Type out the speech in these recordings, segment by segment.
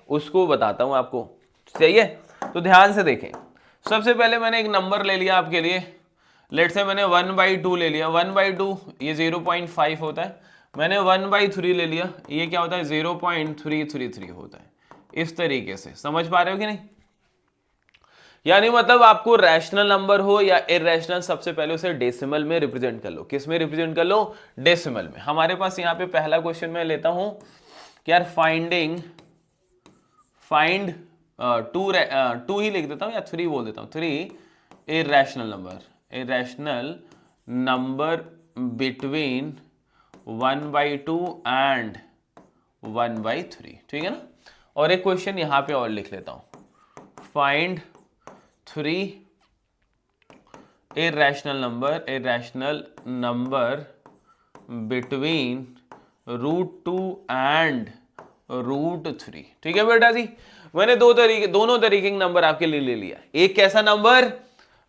उसको बताता हूं आपको, सही है। तो ध्यान से देखें, सबसे पहले मैंने एक नंबर ले लिया आपके लिए, लेट से मैंने 1/2 ले लिया। 1/2 ये 0.5 होता है। मैंने 1/3 ले लिया, ये क्या होता है 0.333 होता है। इस तरीके से समझ पा रहे हो कि नहीं? यानी मतलब आपको रैशनल नंबर हो या इरेशनल, सबसे पहले उसे डेसिमल में रिप्रेजेंट कर लो। किस में रिप्रेजेंट कर लो? डेसिमल में। हमारे पास यहाँ पे पहला क्वेश्चन मैं लेता हूं कि यार फाइंड टू ही लिख देता हूं या 3 बोल देता हूं, 3 इरेशनल नंबर बिटवीन 1/2 एंड 1/3, ठीक है ना। और एक क्वेश्चन यहां पे और लिख लेता हूं, find 3 irrational number between √2 and √3, ठीक है बेटा जी। मैंने दोनों तरीके के नंबर आपके लिए ले लिया। एक कैसा नंबर?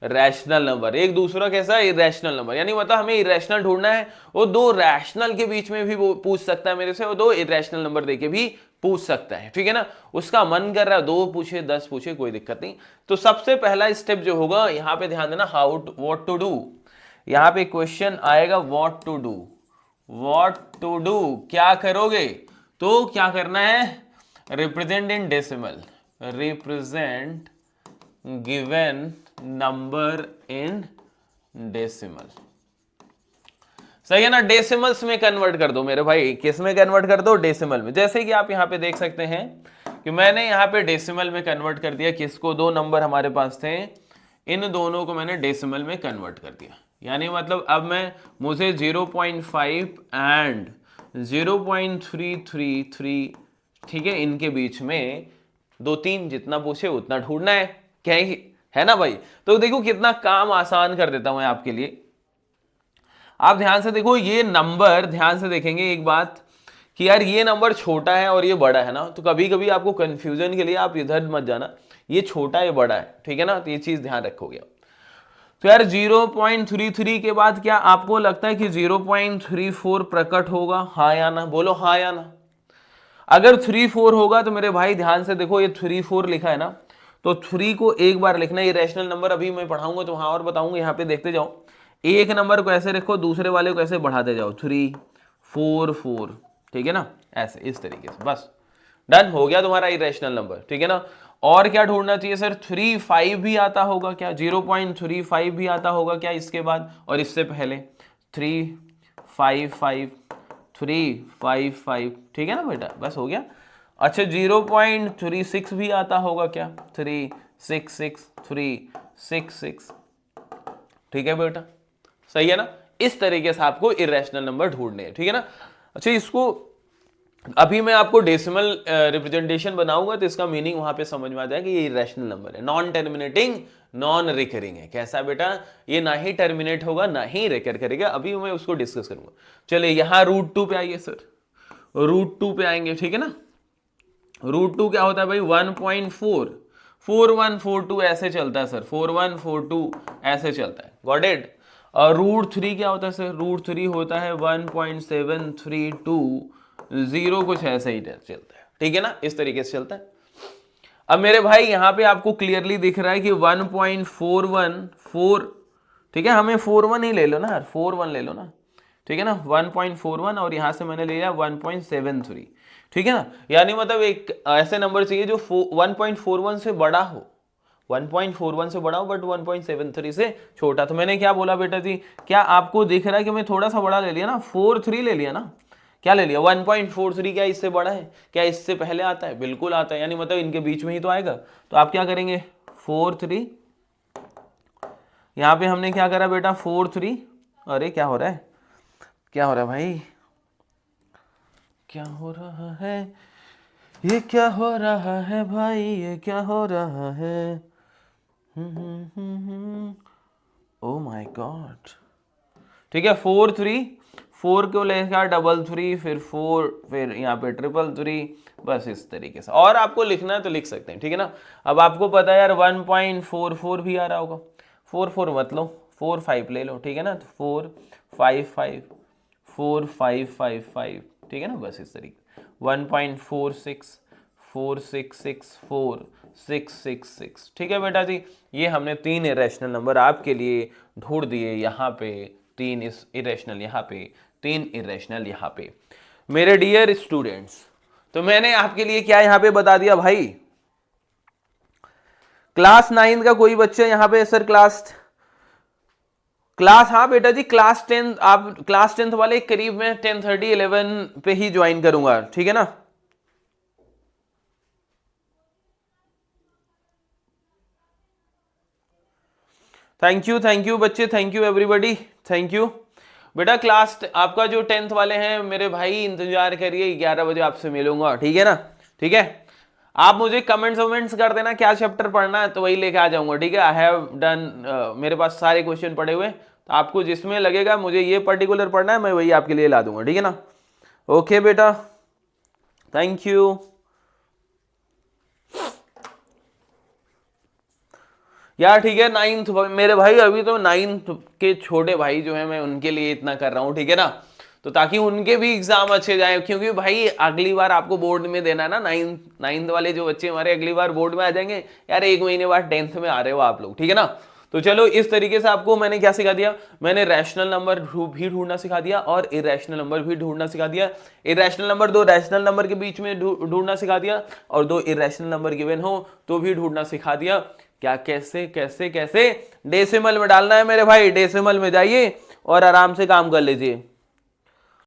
Rational number. एक दूसरा कैसा? Irrational number. यानी मतलब हमें इरेशनल ढूंढना है, वो दो रैशनल के बीच में भी वो पूछ सकता है मेरे से, वो दो इरेशनल नंबर देके भी पूछ सकता है, ठीक है ना। उसका मन कर रहा है 2 पूछे 10 पूछे, कोई दिक्कत नहीं। तो सबसे पहला स्टेप जो होगा, यहां पे ध्यान देना, व्हाट टू डू। यहां पे क्वेश्चन आएगा व्हाट टू डू, क्या करोगे? तो क्या करना है? Represent in decimal, represent given number in decimal, सही है ना। डेसिमल्स में कन्वर्ट कर दो मेरे भाई। किस में कन्वर्ट कर दो? डेसिमल में। जैसे कि आप यहां पे देख सकते हैं कि मैंने यहां पे डेसिमल में कन्वर्ट कर दिया। किसको? दो नंबर हमारे पास थे, इन दोनों को मैंने डेसिमल में कन्वर्ट कर दिया। यानी मतलब अब मुझे 0.5 एंड 0.333, ठीक है, इनके बीच में 2-3 जितना पूछे उतना ढूंढना है, क्या है ना भाई। तो देखो कितना काम आसान कर देता हूं मैं आपके लिए। आप ध्यान से देखो, ये नंबर ध्यान से देखेंगे एक बात कि यार ये नंबर छोटा है और ये बड़ा है ना, तो कभी कभी आपको कंफ्यूजन के लिए आप इधर मत जाना, ये छोटा है बड़ा है, ठीक है ना। तो ये चीज ध्यान रखोगे। तो यार 0.33 के बाद क्या आपको लगता है कि 0.34 प्रकट होगा? हाँ या ना? बोलो हाँ या ना। अगर 3-4 होगा तो मेरे भाई ध्यान से देखो, ये 3-4 लिखा है ना, तो 3 को एक बार लिखना। ये रैशनल नंबर अभी मैं पढ़ाऊंगा तो वहां और बताऊंगा, यहाँ पे देखते जाओ। एक नंबर को ऐसे रखो, दूसरे वाले को ऐसे बढ़ाते जाओ, 3 4 4, ठीक है ना, ऐसे इस तरीके से। बस डन हो गया तुम्हारा इरेशनल नंबर, ठीक है ना। और क्या ढूंढना चाहिए सर? 3-5 भी आता होगा क्या? 0.35 भी आता होगा क्या इसके बाद और इससे पहले? 3-5-5 3-5-5, ठीक है ना बेटा, बस हो गया। अच्छा 0.36 भी आता होगा क्या? 3-6-6 3-6-6, ठीक है बेटा, सही है ना। इस तरीके से आपको इरेशनल नंबर ढूंढने हैं, ठीक है ना। अच्छा इसको अभी मैं आपको डेसिमल रिप्रेजेंटेशन बनाऊंगा तो इसका मीनिंग वहां पे समझ में आ जाएगा कि ये इरेशनल नंबर है, नॉन टर्मिनेटिंग नॉन रिकरिंग है। कैसा बेटा? ये ना ही टर्मिनेट होगा ना ही रिकर करेगा। अभी मैं उसको डिस्कस करूंगा। चलिए यहां √2 पे आइए सर, √2 पे आएंगे, ठीक है ना। √2 क्या होता है भाई? 1.4 4142 ऐसे चलता है सर, 4142 ऐसे चलता है, गॉट इट। और √3 क्या होता है सर? √3 होता है 1.732 कुछ ऐसे ही चलता है, ठीक है ना, इस तरीके से चलता है। अब मेरे भाई यहां पे आपको क्लियरली दिख रहा है कि 1.414, ठीक है, हमें 41 ही ले लो ना यार, 41 ले लो ना, ठीक है ना। 1.41 और यहां से मैंने ले लिया 1.73, ठीक है ना। यानी मतलब एक ऐसे नंबर चाहिए जो 1.41 से बड़ा हो, 1.41 से बड़ा हो बट 1.73 से छोटा। तो मैंने क्या बोला बेटा जी? क्या आपको दिख रहा है कि मैं थोड़ा सा बड़ा ले लिया ना, 43 ले लिया ना। क्या ले लिया? 1.43। क्या इससे बड़ा है? क्या इससे पहले आता है? बिल्कुल आता है। यानी मतलब इनके बीच में ही तो आएगा। तो आप क्या करेंगे? 43, यहां पे हमने क्या करा बेटा? 43। अरे क्या हो रहा है? क्या हो रहा है भाई? क्या हो रहा है? ये क्या हो रहा है भाई? ये क्या हो रहा है? ओ माय गॉड, ठीक है। 4 को लेकर 33, फिर 4, फिर यहाँ पे 333, बस इस तरीके से। और आपको लिखना है तो लिख सकते हैं, ठीक है ना। अब आपको पता है यार 1.44 भी आ रहा होगा, 4 मत लो, 4-5 ले लो, ठीक है ना। तो 4-5-5 4-5-5-5, ठीक है ना, बस इस तरीके। 1.46 4664 ठीक है बेटा जी, ये हमने 3 इरेशनल नंबर आपके लिए ढूंढ दिए यहाँ पे, 3 इरेशनल यहाँ पे, 3 इरेशनल यहाँ पे। मेरे डियर स्टूडेंट्स, तो मैंने आपके लिए क्या यहाँ पे बता दिया भाई, क्लास 9 का कोई बच्चा यहाँ पे सर क्लास हाँ बेटा जी क्लास 10, आप क्लास 10th वाले करीब में 10:30 11 पे ही ज्वाइन करूंगा, ठीक है ना। थैंक यू बच्चे, thank you everybody, thank you बेटा। क्लास आपका जो 10th वाले हैं मेरे भाई, इंतजार करिए, 11 बजे आपसे मिलूंगा, ठीक है ना। ठीक है, आप मुझे कमेंट्स कर देना क्या चैप्टर पढ़ना है, तो वही लेके आ जाऊंगा, ठीक है। आई हैव डन, मेरे पास सारे क्वेश्चन पढ़े हुए, तो आपको जिसमें लगेगा मुझे ये पर्टिकुलर पढ़ना है, मैं वही आपके लिए ला दूंगा, ठीक है ना। ओके बेटा, थैंक यू। यार ठीक है, 9th मेरे भाई, अभी तो 9th के छोटे भाई जो है मैं उनके लिए इतना कर रहा हूँ, ठीक है ना, तो ताकि उनके भी एग्जाम अच्छे जाए, क्योंकि भाई अगली बार आपको बोर्ड में देना है ना। 9th वाले जो बच्चे हमारे अगली बार बोर्ड में आ जाएंगे यार, 1 महीने बाद 10th में आ रहे हो आप लोग, ठीक है ना। तो चलो, इस तरीके से आपको मैंने क्या सिखा दिया, मैंने रैशनल नंबर भी ढूंढना सिखा दिया और इरेशनल नंबर भी ढूंढना सिखा दिया। इरेशनल नंबर 2 रैशनल नंबर के बीच में ढूंढना सिखा दिया, और 2 इरेशनल नंबर गिवन हो तो भी ढूंढना सिखा दिया। क्या, कैसे कैसे कैसे, डेसिमल में डालना है मेरे भाई, डेसिमल में जाइए और आराम से काम कर लीजिए।